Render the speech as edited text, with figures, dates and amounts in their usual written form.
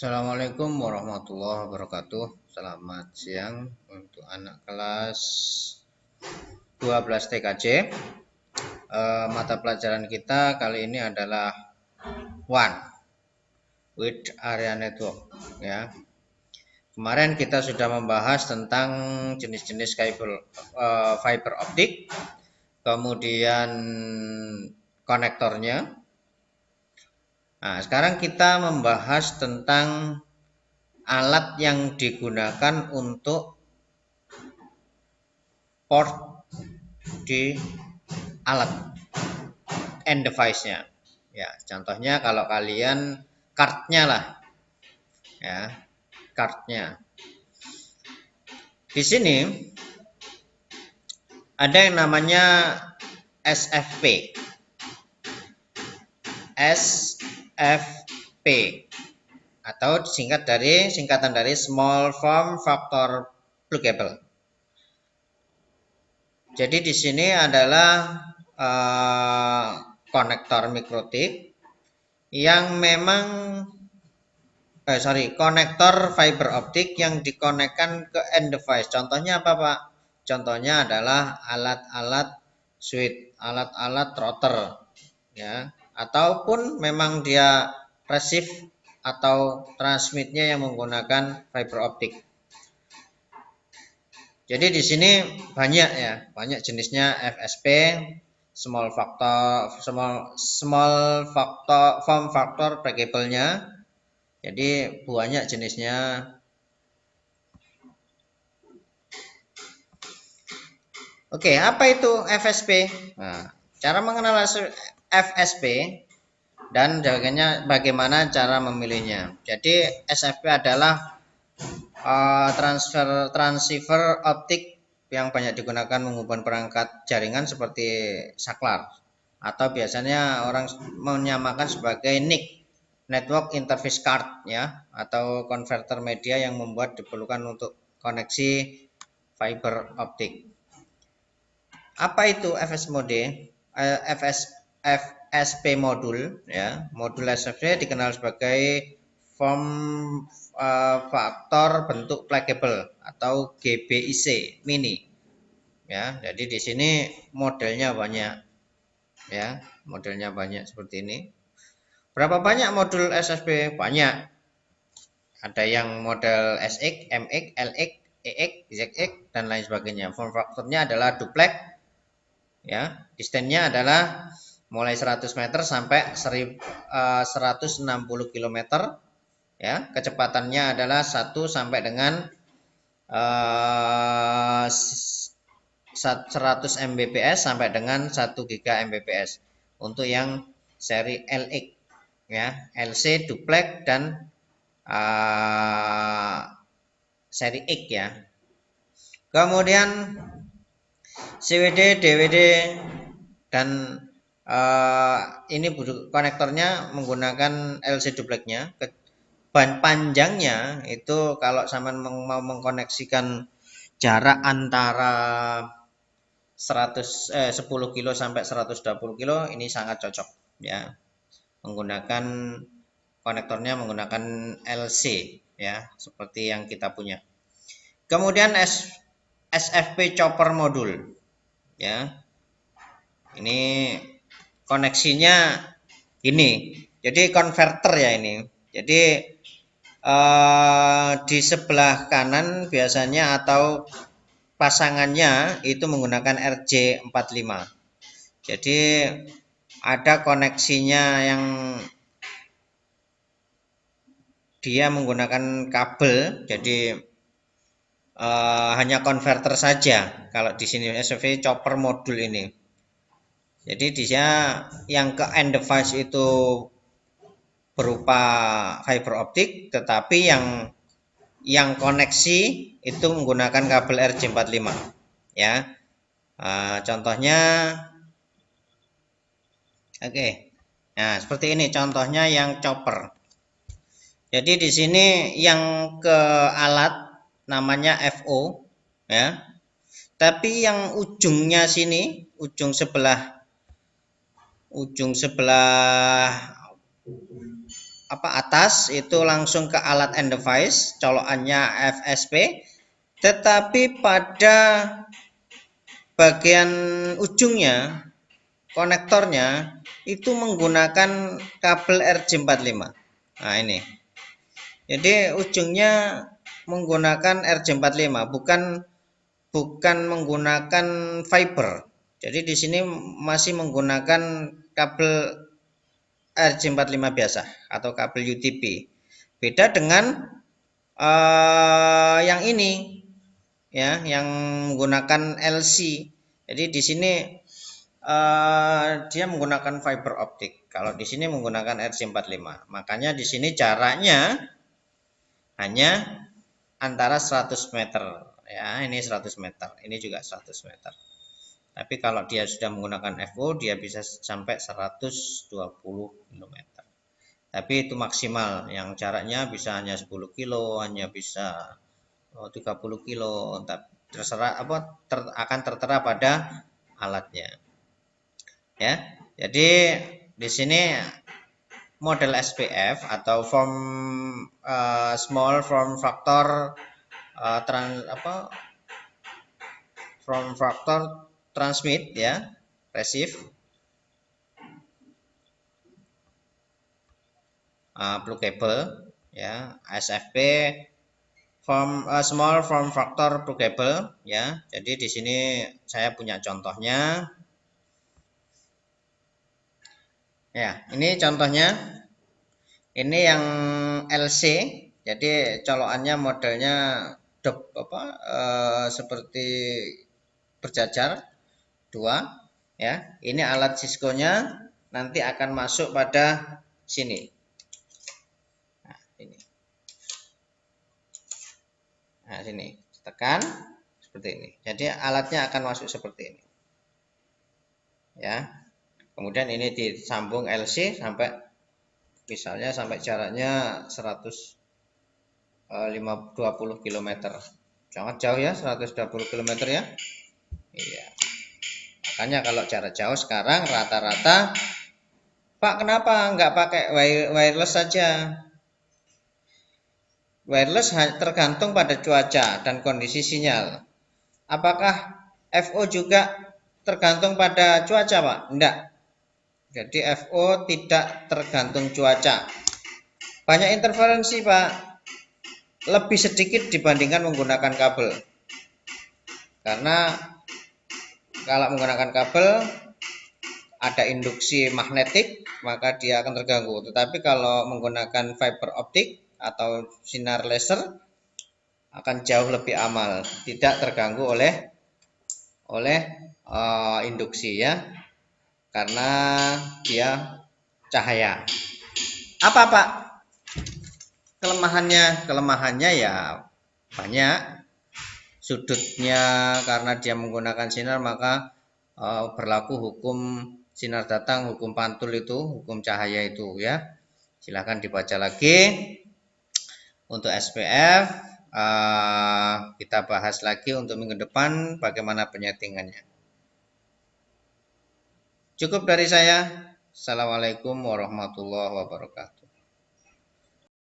Assalamualaikum warahmatullahi wabarakatuh. Selamat siang untuk anak kelas 12 TKJ. Mata pelajaran kita kali ini adalah One with Area Network ya. Kemarin kita sudah membahas tentang jenis-jenis fiber optik, kemudian konektornya. Nah, sekarang kita membahas tentang alat yang digunakan untuk port di alat end device-nya. Ya, contohnya kalau kalian cardnya lah, ya, cardnya. Di sini ada yang namanya SFP. SFP atau singkatan dari Small Form Factor Pluggable. Jadi di sini adalah konektor mikrotik yang memang konektor fiber optik yang dikonekkan ke end device. Contohnya apa, Pak? Contohnya adalah alat-alat switch, alat-alat router, ya, ataupun memang dia receive atau transmitnya yang menggunakan fiber optik. Jadi di sini banyak jenisnya FSP, small form factor pluggable-nya. Jadi banyak jenisnya. Oke, apa itu FSP? Nah, cara mengenal FSP dan bagaimana cara memilihnya. Jadi SFP adalah transceiver optik yang banyak digunakan menghubungkan perangkat jaringan seperti saklar, atau biasanya orang menyamakan sebagai NIC, Network Interface Card, ya, atau konverter media yang diperlukan untuk koneksi fiber optik. Apa itu FSP modul, ya. Modul SFP dikenal sebagai form faktor bentuk pluggable atau GBIC mini, ya. Jadi di sini modelnya banyak, ya, modelnya banyak seperti ini. Berapa banyak modul SFP? Banyak. Ada yang model SX, MX, LX, EX, ZX, dan lain sebagainya. Form faktornya adalah duplex, ya. Distansinya adalah mulai 100 meter sampai 160 km, ya. Kecepatannya adalah 1 sampai dengan 100 Mbps sampai dengan 1 GB Mbps untuk yang seri LX, ya, LC duplex dan seri X, ya. Kemudian CWD, DWD, dan ini konektornya menggunakan LC duplexnya. Panjangnya itu kalau sama mau mengkoneksikan jarak antara 10 kilo sampai 120 kilo ini sangat cocok, ya. Konektornya menggunakan LC, ya, seperti yang kita punya. Kemudian SFP chopper modul, ya. Ini koneksinya ini. Jadi konverter, ya, ini. Jadi di sebelah kanan biasanya atau pasangannya itu menggunakan RJ45. Jadi ada koneksinya yang dia menggunakan kabel, jadi hanya konverter saja kalau di sini SFP chopper modul ini. Jadi dia yang ke end device itu berupa fiber optik, tetapi yang koneksi itu menggunakan kabel RJ45, ya. Contohnya, oke. Nah, seperti ini contohnya yang chopper. Jadi di sini yang ke alat namanya FO, ya. Tapi yang ujungnya sini, ujung sebelah atas itu langsung ke alat end device, colokannya FSP, tetapi pada bagian ujungnya, konektornya itu menggunakan kabel RJ45. Nah ini, jadi ujungnya menggunakan RJ45, bukan menggunakan fiber. Jadi di sini masih menggunakan kabel RJ45 biasa atau kabel UTP. Beda dengan yang ini, ya, yang menggunakan LC. Jadi di sini dia menggunakan fiber optik. Kalau di sini menggunakan RJ45. Makanya di sini jaraknya hanya antara 100 meter. Ya, ini 100 meter. Ini juga 100 meter. Tapi kalau dia sudah menggunakan FO, dia bisa sampai 120 km. Tapi itu maksimal. Yang jaraknya bisa hanya 10 kilo, hanya bisa 30 kilo. Terserah akan tertera pada alatnya. Ya. Jadi di sini model SPF atau small form factor transmit, ya, receive, pluggable, ya, SFP small form factor pluggable, ya. Jadi di sini saya punya contohnya. Ya, ini contohnya. Ini yang LC. Jadi colokannya modelnya seperti berjajar dua, ya. Ini alat Cisco-nya nanti akan masuk pada sini. Nah, ini. Nah, sini tekan seperti ini. Jadi alatnya akan masuk seperti ini. Ya. Kemudian ini disambung LC sampai misalnya sampai jaraknya 120 km. Sangat jauh ya, 120 km ya. Iya. Makanya kalau jarak jauh sekarang rata-rata, Pak, kenapa nggak pakai wireless saja? Wireless tergantung pada cuaca dan kondisi sinyal. Apakah FO juga tergantung pada cuaca, Pak? Enggak. Jadi FO tidak tergantung cuaca. Banyak interferensi, Pak. Lebih sedikit dibandingkan menggunakan kabel. Karena kalau menggunakan kabel ada induksi magnetik, maka dia akan terganggu. Tetapi kalau menggunakan fiber optik atau sinar laser akan jauh lebih aman, tidak terganggu oleh induksi, ya, karena dia cahaya. Apa, Pak, kelemahannya? Kelemahannya ya banyak. Sudutnya karena dia menggunakan sinar, maka berlaku hukum sinar datang, hukum pantul itu, hukum cahaya itu, ya. Silahkan dibaca lagi. Untuk SPF kita bahas lagi untuk minggu depan bagaimana penyetingannya. Cukup dari saya. Assalamualaikum warahmatullahi wabarakatuh.